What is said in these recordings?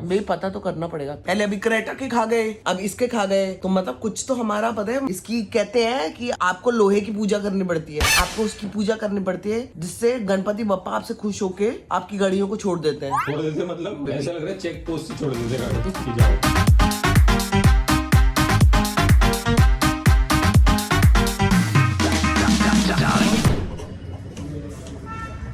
भाई पता तो करना पड़ेगा पहले। अभी क्रेटा के खा गए, अब इसके खा गए, तो मतलब कुछ तो हमारा पता है। इसकी कहते हैं कि आपको लोहे की पूजा करनी पड़ती है, आपको उसकी पूजा करनी पड़ती है, जिससे गणपति बप्पा आपसे खुश होके आपकी गाड़ियों को छोड़ देते हैं। छोड़ देते मतलब ऐसा लग रहा है चेक पोस्ट से छोड़ देते गाड़ी की जाओ।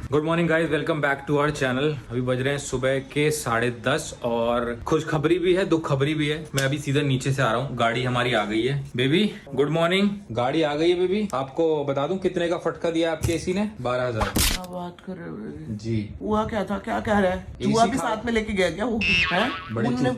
Good morning guys, welcome back to our channel. अभी बज रहे हैं सुबह के 10:30 और खुशखबरी भी है, दुख खबरी भी है। मैं अभी सीधा नीचे से आ रहा हूँ, गाड़ी हमारी आ गई है। बेबी गुड मॉर्निंग, गाड़ी आ गई है बेबी। आपको बता दूं कितने का फटका दिया आपके एसी ने? 12,000। क्या बात कर रहे हो जी। हुआ क्या था, क्या कह रहा है? चूहा भी साथ में लेके गया क्या वो?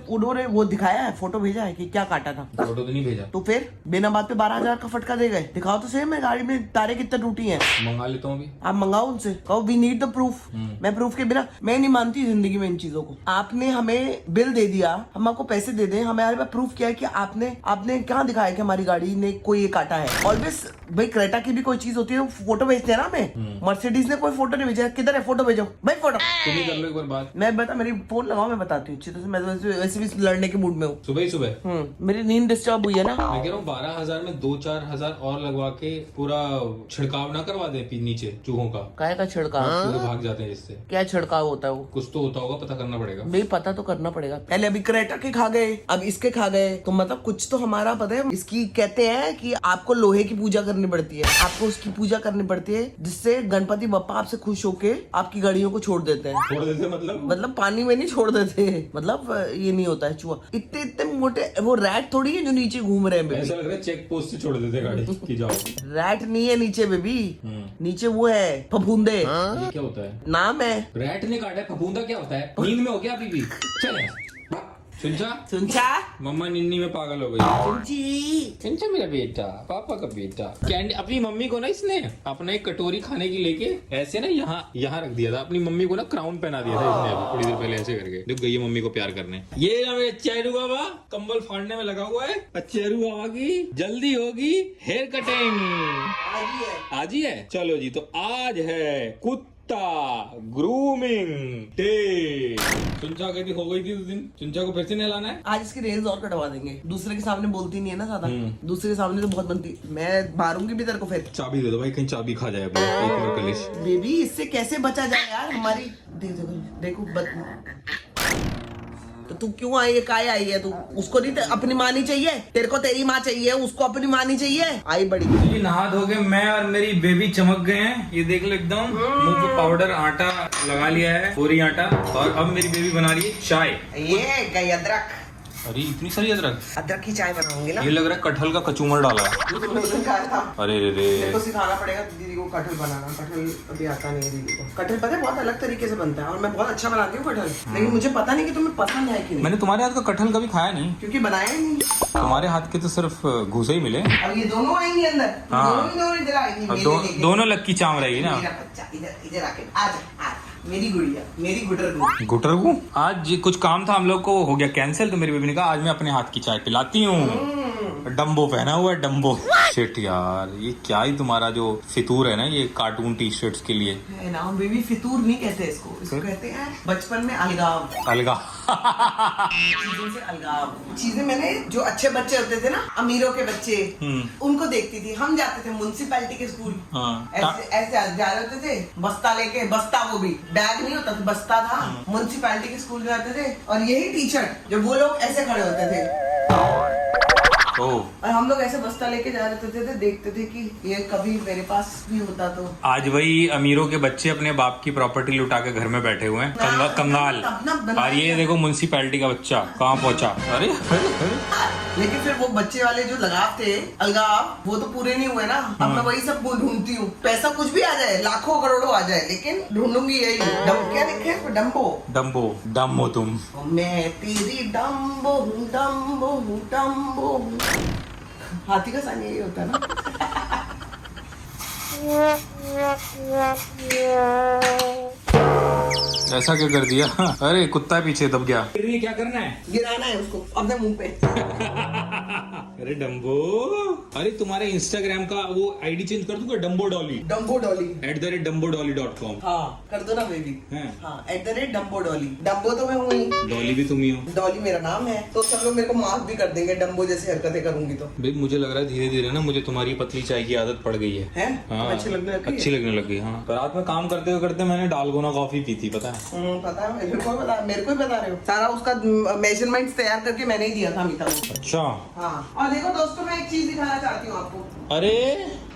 उन्होंने वो दिखाया है, फोटो भेजा है कि क्या काटा था? फोटो तो नहीं भेजा। तो फिर बिना बात पे 12,000 का फटका दे गए। दिखाओ तो सेम है, गाड़ी में तारे कितने टूटी हैं। मंगा लेता हूँ अभी। आप मंगाओ उनसे, कहो वी नीड द प्रूफ। मैं प्रूफ के बिना मैं नहीं मानती जिंदगी में इन चीजों को। आपने हमें बिल दे दिया, हम आपको पैसे दे दें, हमारे पास प्रूफ किया है कि आपने कहाँ दिखाया कि हमारी गाड़ी ने कोई ये काटा है। ऑलवेज भाई क्रेटा की भी कोई चीज होती है, फोटो भेजते हैं ना हमें। मर्सिडीज ने कोई फोटो नहीं भेजा, किधर है फोटो? भेजो भाई फोटो। तुम ही कर लो एक बार बात। मैं बता, मेरी फोन लगाओ, मैं बताती हूँ अच्छी तरह से। मैं तो वैसे भी लड़ने के मूड में हूँ। सुबह ही सुबह मेरी नींद डिस्टर्ब हुई है ना। मैं कह रहा हूँ 12,000 में 2-4 हजार और लगवा के पूरा छिड़काव ना करवा दे नीचे चूहों का। काय का छिड़काव? पूरे भाग जाते हैं जिससे। क्या छिड़काव होता है वो? कुछ तो होता होगा, पता करना पड़ेगा। भाई पता तो करना पड़ेगा पहले। अभी क्रेटा के खा गए, अब इसके खा गए, तो मतलब कुछ तो हमारा पता है। इसकी कहते हैं कि आपको लोहे की पूजा करनी पड़ती है, आपको उसकी पूजा करनी पड़ती है, जिससे गणपति बप्पा आपसे खुश होके आपकी गाड़ियों को छोड़ देते हैं। छोड़ देते मतलब पानी में नहीं छोड़ देते, मतलब ये नहीं होता है चूहा। इतने इतने मोटे वो रैट थोड़ी है जो नीचे घूम रहे हैं। ऐसा लग रहा है चेक पोस्ट से छोड़ देते गाड़ी की जाओ। रैट नहीं है नीचे बेबी, नीचे वो है फफूंदे। ये क्या होता है? नाम है। रैट ने काटा है, फफूंदा क्या होता है? नींद में हो क्या अभी भी? चले सुनचा मम्मा निन्नी में पागल हो गई। सुनचा मेरा बेटा, पापा का बेटा। कैंडी अपनी मम्मी को ना इसने अपना एक कटोरी खाने की लेके ऐसे ना यहाँ रख दिया था। अपनी मम्मी को ना क्राउन पहना दिया था इसने अभी थोड़ी देर पहले ऐसे करके। देख गई है मम्मी को प्यार करने। ये ना मेरे चेरू बाबा कंबल फाड़ने में लगा हुआ है। चेरू बाबा की जल्दी होगी हेयर कटिंग। आज ही है। चलो जी, तो आज है कुत्ता ग्रूमिंग डे। चुंचा कहती हो गई थी उस दिन, चुंचा को फिर से नहलाना है। आज इसकी रेंज और कटवा देंगे। दूसरे के सामने बोलती नहीं है ना ज्यादा, दूसरे के सामने तो बहुत बनती। मैं मारूंगी भी तेरे को फिर। चाबी दे दो भाई, कहीं चाबी खा जाए अपनी एक और कलेश। बेबी इससे कैसे बचा जाए यार हमारी। देखो तो तू क्यों आई है? काय आई है तू? उसको नहीं अपनी माँ नहीं चाहिए? तेरे को तेरी माँ चाहिए, उसको अपनी माँ नहीं चाहिए? आई बड़ी। ये नहा धो के मैं और मेरी बेबी चमक गए हैं। ये देख लो, एकदम मुंह पे पाउडर आटा लगा लिया है, पूरी आटा। और अब मेरी बेबी बना रही है चाय। ये गई अदरक। अरे इतनी सारी अदरक की चाय बनाऊंगी ना। ये लग रहा है कटहल का कचूमर डाला है। अरे मेरे को सिखाना पड़ेगा दीदी को कटहल बनाना। कटहल अभी आता नहीं है दीदी को। कटहल पता है बहुत अलग तरीके से बनता है, और मैं बहुत अच्छा बनाती हूँ कटहल। लेकिन मुझे पता नहीं कि तुम्हें पसंद है कि नहीं। मैंने तुम्हारे हाथ का कटहल कभी खाया नहीं, क्योंकि बनाया ही नहीं। तुम्हारे हाथ के तो सिर्फ घूसे ही मिले। अब ये दोनों आएंगे अंदर। दोनों इधर आएंगे। दोनों लक्की चाम रहेगी ना। मेरा बच्चा इधर आके आजा। मेरी गुड़िया, मेरी गुटरगू। आज कुछ काम था हम लोग को, हो गया कैंसिल। तो मेरी बेबी ने कहा आज मैं अपने हाथ की चाय पिलाती हूँ। डम्बो पहना हुआ है, डम्बो। शिट यार, ये क्या ही तुम्हारा जो फितूर है ना ये कार्टून टी शर्ट्स के लिए है ना। बेबी फितूर नहीं कहते इसको कहते हैं बचपन में अलगाव। चीजों से अलगाव। चीजें मैंने जो अच्छे बच्चे होते थे ना, अमीरों के बच्चे, उनको देखती थी। हम जाते थे म्युनिसिपैलिटी के स्कूल, ऐसे जा रहे होते थे बस्ता लेके। बस्ता वो भी बैग नहीं होता था, बस्ता था। म्युनिसिपैलिटी के स्कूल जाते थे और यही टी शर्ट जब वो लोग ऐसे खड़े होते थे और हम लोग ऐसे बस्ता लेके जा रहे थे, देखते थे कि ये कभी मेरे पास भी होता तो। आज वही अमीरों के बच्चे अपने बाप की प्रॉपर्टी लुटा के घर में बैठे हुए हैं, कंगाल। और ये देखो म्युनिसिपैलिटी का बच्चा कहाँ पहुँचा। अरे लेकिन फिर वो बच्चे वाले जो लगाव थे, अलगाव, वो तो पूरे नहीं हुए ना। अब मैं वही सब ढूंढती हूँ। पैसा कुछ भी आ जाए, लाखों करोड़ों आ जाए, लेकिन ढूंढूंगी यही। क्या लिखे है? डम्बो। डम हो तुम। मैं तेरी डम्बो हूँ, डम्बो हूँ, डम्बो हूँ। हाथी का साइन यही होता है ना। ऐसा क्या कर दिया? अरे कुत्ता पीछे दब गया। क्या करना है? गिराना है उसको अपने मुंह पे। अरे डम्बो, अरे तुम्हारे इंस्टाग्राम का वो आईडी चेंज कर दूंगा, डम्बो डॉली @dumbodolly.com। हाँ कर दो ना बेबी। हाँ @डम्बो डॉली। डम्बो तो मैं हूँ ही, डॉली भी तुम ही हो। डॉली मेरा नाम है, तो सब लोग मेरे को मार्क भी कर देंगे डम्बो जैसी हरकतें करूंगी तो। भाई मुझे लग रहा है धीरे धीरे ना मुझे तुम्हारी पतली चाय की आदत पड़ गई है। हाँ, अच्छी लगने लगी। अच्छी लगने लग गई। हाँ, रात में काम करते करते मैंने डालगोना कॉफी पी थी, पता है? पता है, मेरे को ही बता रहे हो। सारा उसका मेजरमेंट तैयार करके मैंने ही दिया था अमिता को। अच्छा। हाँ, और देखो दोस्तों मैं एक चीज दिखाना चाहती हूँ आपको। अरे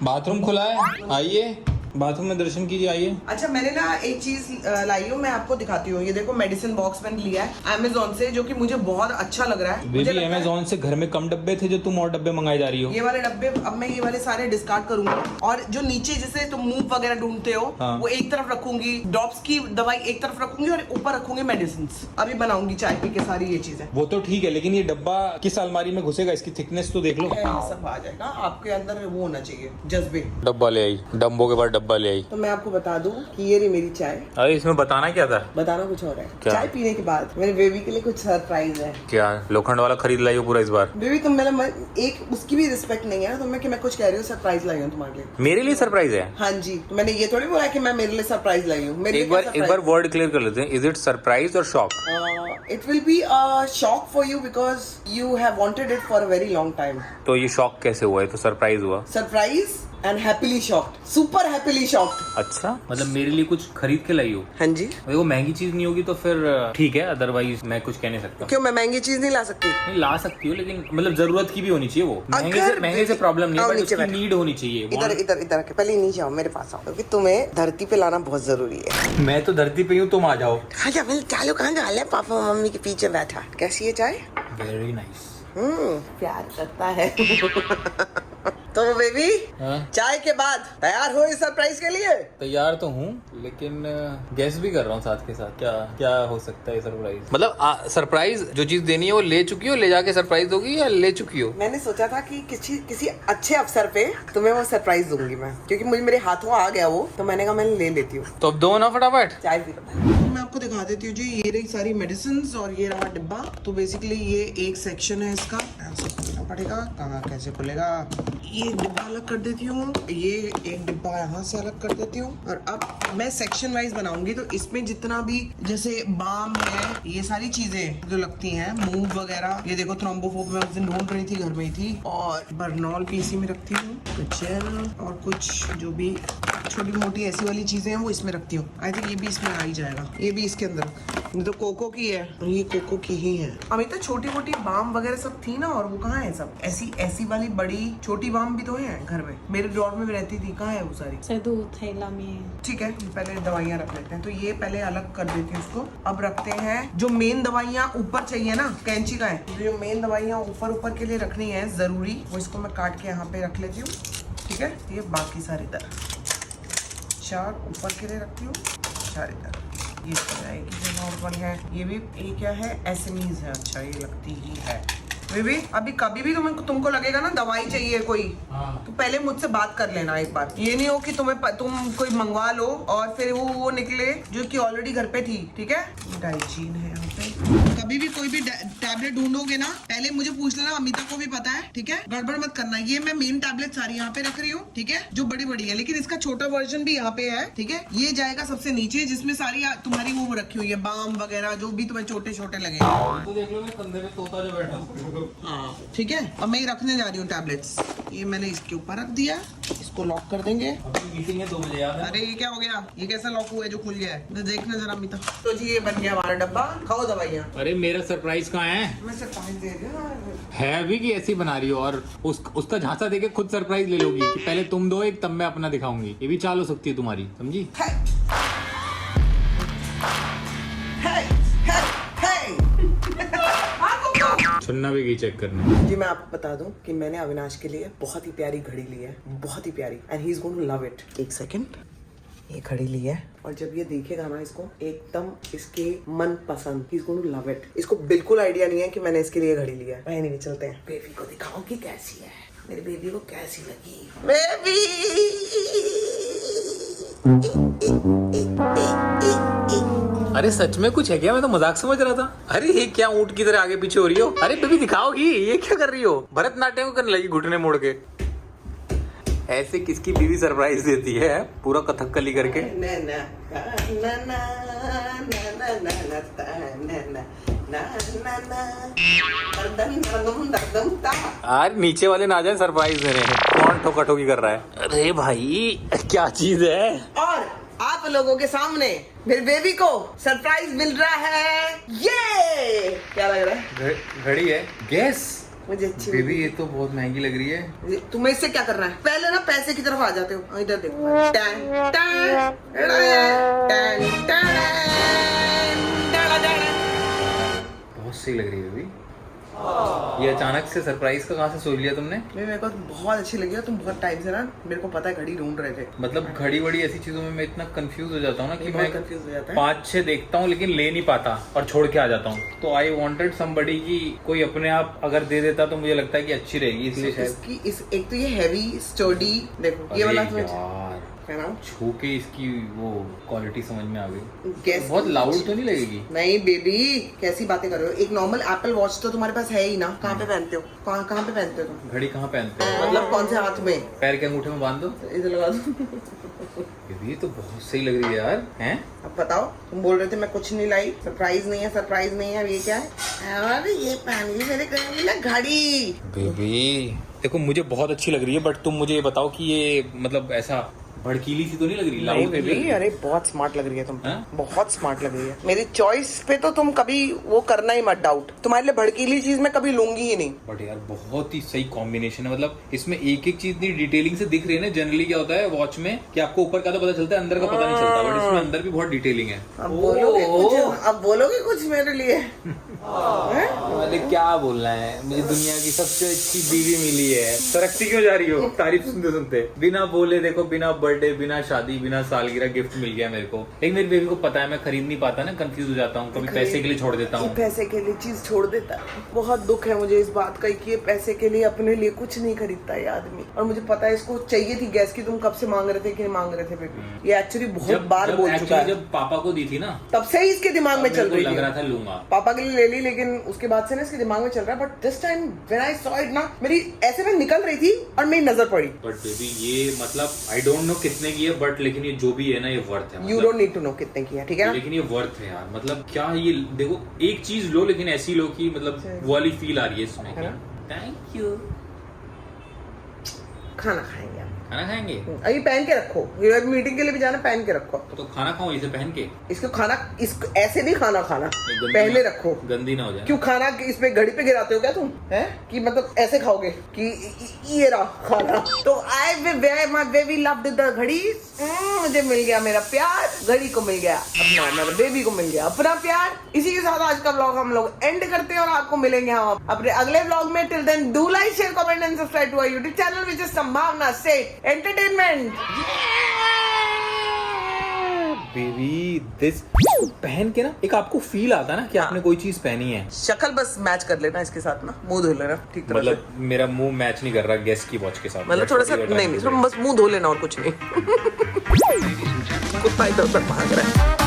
बाथरूम खुला है, आइए बाथरूम में दर्शन कीजिए, आइए। अच्छा मैंने ना एक चीज लाई हूँ, मैं आपको दिखाती हूँ। ये देखो मेडिसिन बॉक्स मैंने लिया है अमेजोन से, जो कि मुझे बहुत अच्छा लग रहा है। बेबी अमेजोन से घर में कम डब्बे थे जो तुम और डब्बे मंगाई जा रही हो। ये वाले डब्बे अब मैं ये वाले सारे डिस्कार्ड करूंगी, और जो नीचे जैसे तुम मूव वगैरह ढूंढते हो वो एक तरफ रखूंगी, ड्रॉप्स की दवाई एक तरफ रखूंगी और ऊपर रखूंगी मेडिसिन। अभी बनाऊंगी चाय पी के सारी ये चीजें। वो तो ठीक है, लेकिन ये डब्बा किस अलमारी में घुसेगा? इसकी थिकनेस तो देख लो। ये सब आ जाएगा, आपके अंदर वो होना चाहिए जज्बे। डब्बा ले आई, डम्बो के बाद डब्बा ले आई। तो मैं आपको बता दूं कि ये रही मेरी चाय। अरे इसमें बताना क्या था? बताना कुछ और है। क्या? चाय पीने के बाद मेरे बेबी के लिए कुछ सरप्राइज है। क्या लोखंड वाला खरीद लाई हो पूरा इस बार? बेबी तुम मेरा एक उसकी भी रिस्पेक्ट नहीं है तुम्हें कि मैं कुछ कह रही हूँ। सरप्राइज लाई हूँ तुम्हारे लिए। मेरे लिए सरप्राइज है? हाँ जी, तो मैंने ये थोड़ी बोला कि मैं मेरे लिए सरप्राइज लाई हूँ। एक बार वर्ड क्लियर कर लेते हैं, इज इट सरप्राइज और shock? It will be a shock for you because you have wanted it for a very long time. तो ये शॉक कैसे हुआ है? तो सरप्राइज हुआ। Surprise and happily shocked, super happily shocked. अच्छा, मतलब मेरे लिए कुछ खरीद के लाई हो? हाँ जी। वो महंगी चीज नहीं होगी तो फिर ठीक है, अदरवाइज मैं कुछ कह नहीं सकता। क्यों, मैं महंगी चीज नहीं ला सकती? नहीं ला सकती हो, लेकिन मतलब जरूरत की भी होनी चाहिए। वो महंगे से प्रॉब्लम नहीं है, उसकी नीड होनी चाहिए। इधर आके पहले नहीं जाओ, मेरे पास आओ, क्योंकि तुम्हें धरती पे लाना बहुत जरूरी है। मैं तो धरती पे हूँ, तुम आ जाओ। चालू कहाँ जा रहा है? पापा मम्मी के पीछे बैठा। कैसी है चाय? Very nice. प्यार करता है। तो बेबी चाय के बाद तैयार हो इस सरप्राइज के लिए? तैयार तो हूँ, लेकिन गैस भी कर रहा हूँ साथ के साथ। क्या क्या हो सकता है सरप्राइज? मतलब सरप्राइज जो चीज देनी है वो ले चुकी हो, ले जाके सरप्राइज दोगी या ले चुकी हो? मैंने सोचा था कि किसी अच्छे अवसर पे तुम्हें वो सरप्राइज दूंगी मैं, क्योंकि मुझे मेरे हाथों आ गया वो, तो मैंने कहा मैं ले लेती हूँ। तो अब दो ना फटाफट। चाय भी मैं आपको दिखा देती हूँ जी। ये रही सारी मेडिसिन और ये रहा डिब्बा। तो बेसिकली ये एक सेक्शन है इसका, ऐसे खोलना पड़ेगा। कहाँ कैसे खुलेगा? ये डिब्बा अलग कर देती हूँ, ये एक डिब्बा यहाँ से अलग कर देती हूँ। और अब मैं सेक्शन वाइज बनाऊंगी, तो इसमें जितना भी जैसे बाम है, ये सारी चीजें जो लगती हैं, मूव वगैरह, ये देखो थ्रोम्बोफोब मैं उस दिन ढूंढ रही थी, घर में ही थी। और बर्नॉल भी इसी में रखती हूँ, जेल और कुछ जो भी छोटी मोटी ऐसी वाली चीजें हैं वो इसमें रखती हूँ। आई थिंक ये भी इसमें आ ही जाएगा, ये भी इसके अंदर। ये तो कोको की है, ये कोको की ही है। अभी तो छोटी मोटी बाम वगैरह सब थी ना, और वो कहाँ है सब? ऐसी वाली बड़ी छोटी बाम भी तो है घर में, मेरे ड्रॉर में भी रहती थी। कहाँ है वो सारी? थैला में। ठीक है, पहले दवाइयाँ रख लेते हैं। तो ये पहले अलग कर देती हूँ उसको। अब रखते हैं जो मेन दवाइयाँ ऊपर चाहिए ना, कैंची का है, जो मेन दवाइयाँ ऊपर के लिए रखनी है जरूरी, वो इसको मैं काट के यहाँ पे रख लेती हूँ। ठीक है, ये बाकी सारी इधर 4 ऊपर के लिए रखती हूँ, 4 इधर। ये जो नॉर्मल है, ये भी ये क्या है? एसएमईज है। अच्छा, ये लगती ही है। बेबी अभी कभी भी तुमको लगेगा ना दवाई चाहिए कोई, तो पहले मुझसे बात कर लेना एक बार। ये नहीं हो कि तुम कोई मंगवा लो और फिर वो निकले जो कि ऑलरेडी घर पे थी। ठीक है, डाइजीन है यहाँ पे। कभी भी कोई भी टैबलेट ढूंढोगे ना, पहले मुझे पूछ लेना, अमिता को भी पता है। ठीक है, गड़बड़ मत करना। ये मैं मेन टैबलेट सारी यहाँ पे रख रही हूँ, ठीक है, जो बड़ी है, लेकिन इसका छोटा वर्जन भी यहाँ पे है। ठीक है, ये जाएगा सबसे नीचे, जिसमें सारी तुम्हारी वो रखी हुई है, बाम वगैरह जो भी तुम्हें छोटे लगे। तो देख लो कंधे पे तोता जो बैठा। हाँ ठीक है, अब मैं ये रखने जा रही हूँ टैबलेट्स। ये मैंने इसके ऊपर रख दिया, इसको लॉक कर देंगे। अभी मीटिंग है 2 बजे याद है? अरे ये क्या हो गया? ये कैसा लॉक हुआ है जो खुल गया है? देखना जरा अमिता। तो जी ये बन गया हमारा डब्बा, खाओ दवाइयाँ। अरे मेरा सरप्राइज कहाँ है? मैं सरप्राइज दे रही हूँ है अभी की ऐसी बना रही हो, और उसका झांसा देके खुद सरप्राइज ले लोगी कि पहले तुम दो एक, तब मैं अपना दिखाऊंगी। ये भी चाल हो सकती है तुम्हारी, समझी? सुनना भी गई चेक करने। जी मैं आपको बता दूं कि मैंने अविनाश के लिए बहुत ही प्यारी घड़ी ली है, बहुत ही प्यारी, and he is going to love it. एक सेकंड, ये घड़ी ली है, और जब ये देखेगा ना इसको, एकदम इसके मन पसंद, he is going to love it. इसको बिल्कुल आइडिया नहीं है कि मैंने इसके लिए घड़ी ली है। नहीं चलते हैं, बेबी को दिखाओ कि कैसी है, मेरी बेबी को कैसी लगी। बेबी अरे सच में कुछ है क्या? मैं तो मजाक समझ रहा था। अरे ये क्या ऊंट की तरह आगे पीछे हो रही हो? अरे बेबी दिखाओगी, ये क्या कर रही हो? भरतनाट्यम को करने लगी घुटने मोड़ के। ऐसे किसकी बीवी सरप्राइज देती है पूरा कथकली करके? आज नीचे वाले ना जाए सरप्राइज देने, कौन ठोका ठोकी कर रहा है? अरे भाई क्या चीज है? और आप लोगों के सामने मेरे बेबी को सरप्राइज मिल रहा है। ये क्या लग रहा है? घड़ी है। गेस मुझे अच्छी बेबी, ये तो बहुत महंगी लग रही है। तुम्हें इससे क्या करना है? पहले ना पैसे की तरफ आ जाते हो। इधर देखो, टैन, टैन, टैन, टैन, बहुत सही लग रही है बेबी। ये अचानक से सरप्राइज का कहाँ से सोच लिया तुमने? मेरे को बहुत अच्छी लगी है। तुम बहुत टाइम से ना, मेरे को पता है, घड़ी ढूंढ रहे थे। मतलब घड़ी वड़ी ऐसी चीजों में मैं इतना कंफ्यूज हो जाता हूँ ना कि मैं कंफ्यूज हो जाता है। 5-6 देखता हूँ लेकिन ले नहीं पाता और छोड़ के आ जाता हूँ। तो आई वांटेड समबडी की कोई अपने आप अगर दे देता तो मुझे लगता है कि अच्छी रहेगी, इसलिए शायद। एक तो ये हैवी स्टडी, देखो ये वाला छू के इसकी वो क्वालिटी समझ में आ गई। Guess बहुत लाउड तो नहीं लगेगी? नहीं बेबी, कैसी बातें कर रहे हो? एक नॉर्मल एप्पल वॉच तो तुम्हारे पास है ही ना। कहाँ पे पहनते हो? कहाँ पे पहनते हो तुम? घड़ी कहाँ पहनते हो? मतलब कौन से हाथ में? पैर के अंगूठे में बांध दो, इधर लगा दो। ये तो बहुत सही लग रही है यार। हैं? अब बताओ, तुम बोल रहे थे मैं कुछ नहीं लाई, सरप्राइज नहीं है, सरप्राइज नहीं है। अब ये क्या है? अरे ये पहन ली मेरे घर में ना घड़ी। बेबी देखो, मुझे बहुत अच्छी लग रही है, बट तुम मुझे ये बताओ कि ये मतलब ऐसा भड़कीली सी तो नहीं लग रही? नहीं बेबी, अरे बहुत स्मार्ट लग रही है तुम। बहुत स्मार्ट लग रही है। मेरी चॉइस पे तो तुम कभी वो करना ही मत डाउट। तुम्हारे लिए भड़कीली चीज मैं कभी लूंगी ही नहीं। बट यार बहुत ही सही कॉम्बिनेशन है। मतलब इसमें एक एक चीज इतनी डिटेलिंग से दिख रही है ना। जनरली क्या होता है वॉच में कि आपको ऊपर का तो पता चलता है, अंदर का पता नहीं चलता, बट इसमें अंदर भी बहुत डिटेलिंग है। अब बोलोगे कुछ मेरे लिए? अरे क्या बोलना है, मुझे दुनिया की सबसे अच्छी बीवी मिली है। तरक्की क्यों जा रही हो तारीफ सुनते सुनते? बिना बोले देखो, बिना बर्थडे, बिना शादी, बिना सालगिरह गिफ्ट मिल गया मेरे को। लेकिन मेरी बेबी को पता है मैं खरीद नहीं पाता ना, कंफ्यूज हो जाता हूँ, कभी पैसे के लिए छोड़ देता हूँ। पैसे के लिए चीज छोड़ देता है। बहुत दुख है मुझे इस बात का कि ये पैसे के लिए अपने लिए कुछ नहीं खरीदता ये आदमी। और मुझे पता है इसको चाहिए थी गैस की। तुम कब से मांग रहे थे कि नहीं मांग रहे थे बेबी? ये एक्चुअली बहुत बार बोल चुका है। जब पापा को दी थी ना, तब से ही इसके दिमाग में चल रही लग रहा था लूंगा, पापा के लिए ले ली, लेकिन उसके बाद से ना इसके दिमाग में चल रहा है। But this time when I saw it ना, मेरी ऐसे में निकल रही थी और मेरी नजर पड़ी। बट बेबी ये मतलब आई डोंट नो कितने की है, बट लेकिन ये जो भी है ना ये वर्थ है। You don't need to know कितने की है, ठीक है ना? लेकिन ये वर्थ है यार। मतलब क्या ये देखो, एक चीज लो लेकिन ऐसी लो कि मतलब वो वाली फील आ रही है इसमें। Thank you. खाना खाएंगे हम। खाना खाएंगे? अभी पहन के रखो, मीटिंग के लिए भी जाना, पहन के रखो। तो खाना खाओ इसे पहन के। इसको खाना, इसको ऐसे नहीं खाना, पहले रखो, गंदी ना हो जाए। क्यों खाना इस पे घड़ी पे गिराते हो क्या तुम? हैं कि मतलब ऐसे खाओगे कि ये रहा खाना? तो I my baby loved the घड़ी। मुझे मिल गया मेरा प्यार, घड़ी को मिल गया अपना, मेरे बेबी को मिल गया अपना प्यार। इसी के साथ आज का व्लॉग हम लोग एंड करते हैं और आपको मिलेंगे हम अपने अगले व्लॉग में। Till then do like, share, comment and subscribe to our YouTube channel which is Sambhavna से एंटरटेनमेंट। बेबी दिस पहन के ना एक आपको फील आता है ना कि आपने कोई चीज पहनी है। शक्ल बस मैच कर लेना इसके साथ ना, मुंह धो लेना ठीक तरह मतलब मेरा मुंह मैच नहीं कर रहा गेस्ट की वॉच के साथ। मतलब थोड़ा सा नहीं, बस मुंह धो लेना और कुछ नहीं। कुत्ता इधर उधर भाग रहा है।